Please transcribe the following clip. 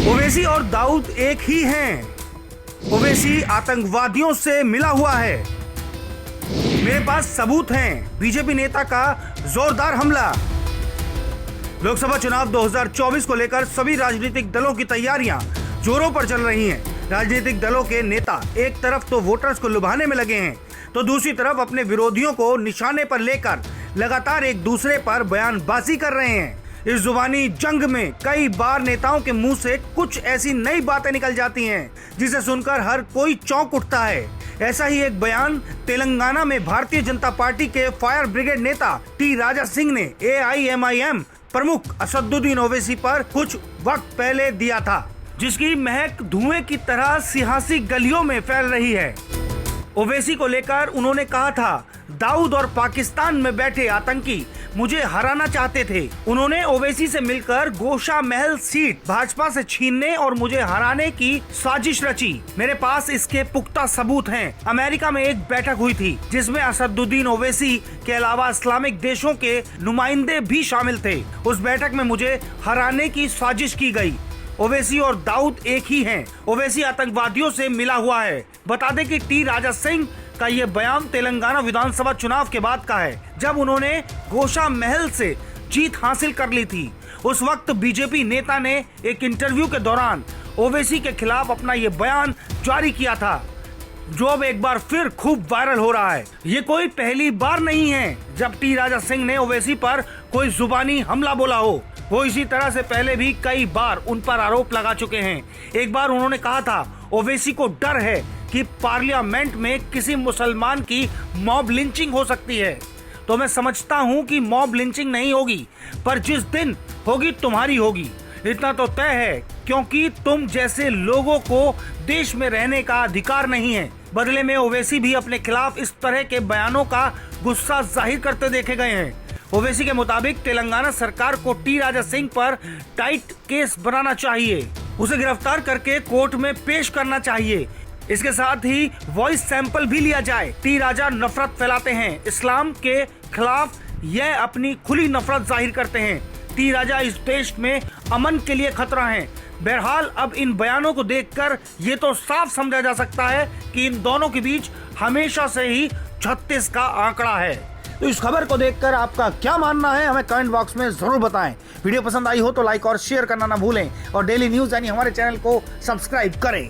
ओवैसी और दाऊद एक ही हैं। ओवैसी आतंकवादियों से मिला हुआ है। मेरे पास सबूत हैं। बीजेपी नेता का जोरदार हमला। लोकसभा चुनाव 2024 को लेकर सभी राजनीतिक दलों की तैयारियां जोरों पर चल रही हैं। राजनीतिक दलों के नेता एक तरफ तो वोटर्स को लुभाने में लगे हैं, तो दूसरी तरफ अपने विरोधियों को निशाने पर लेकर लगातार एक दूसरे पर बयानबाजी कर रहे हैं। इस जुबानी जंग में कई बार नेताओं के मुंह से कुछ ऐसी नई बातें निकल जाती हैं जिसे सुनकर हर कोई चौंक उठता है। ऐसा ही एक बयान तेलंगाना में भारतीय जनता पार्टी के फायर ब्रिगेड नेता टी राजा सिंह ने AIMIM प्रमुख असदुद्दीन ओवैसी पर कुछ वक्त पहले दिया था, जिसकी महक धुएं की तरह सियासी गलियों में फैल रही है। ओवैसी को लेकर उन्होंने कहा था, दाऊद और पाकिस्तान में बैठे आतंकी मुझे हराना चाहते थे। उन्होंने ओवैसी से मिलकर गोशा महल सीट भाजपा से छीनने और मुझे हराने की साजिश रची। मेरे पास इसके पुख्ता सबूत हैं। अमेरिका में एक बैठक हुई थी जिसमें असदुद्दीन ओवैसी के अलावा इस्लामिक देशों के नुमाइंदे भी शामिल थे। उस बैठक में मुझे हराने की साजिश की गई। ओवैसी और दाऊद एक ही हैं। ओवैसी आतंकवादियों से मिला हुआ है। बता दें कि टी राजा सिंह का ये बयान तेलंगाना विधानसभा चुनाव के बाद का है, जब उन्होंने गोशा महल से जीत हासिल कर ली थी। उस वक्त बीजेपी नेता ने एक इंटरव्यू के दौरान ओवैसी के खिलाफ अपना ये बयान जारी किया था, जो अब एक बार फिर खूब वायरल हो रहा है। ये कोई पहली बार नहीं है जब टी राजा सिंह ने ओवैसी पर कोई जुबानी हमला बोला हो। वो इसी तरह से पहले भी कई बार उन पर आरोप लगा चुके हैं। एक बार उन्होंने कहा था, ओवैसी को डर है कि पार्लियामेंट में किसी मुसलमान की मॉब लिंचिंग हो सकती है। तो मैं समझता हूं कि मॉब लिंचिंग नहीं होगी, पर जिस दिन होगी तुम्हारी होगी, इतना तो तय है, क्योंकि तुम जैसे लोगों को देश में रहने का अधिकार नहीं है। बदले में ओवैसी भी अपने खिलाफ इस तरह के बयानों का गुस्सा जाहिर करते देखे गए हैं। ओवैसी के मुताबिक तेलंगाना सरकार को टी राजा सिंह पर टाइट केस बनाना चाहिए, उसे गिरफ्तार करके कोर्ट में पेश करना चाहिए। इसके साथ ही वॉइस सैंपल भी लिया जाए। टी राजा नफरत फैलाते हैं, इस्लाम के खिलाफ यह अपनी खुली नफरत जाहिर करते हैं। टी राजा इस देश में अमन के लिए खतरा हैं। बहरहाल अब इन बयानों को देखकर ये तो साफ समझा जा सकता है कि इन दोनों के बीच हमेशा से ही 36 का आंकड़ा है। तो इस खबर को देखकर आपका क्या मानना है, हमें कमेंट बॉक्स में जरूर बताएं। वीडियो पसंद आई हो तो लाइक और शेयर करना ना भूलें और डेली न्यूज यानी हमारे चैनल को सब्सक्राइब करें।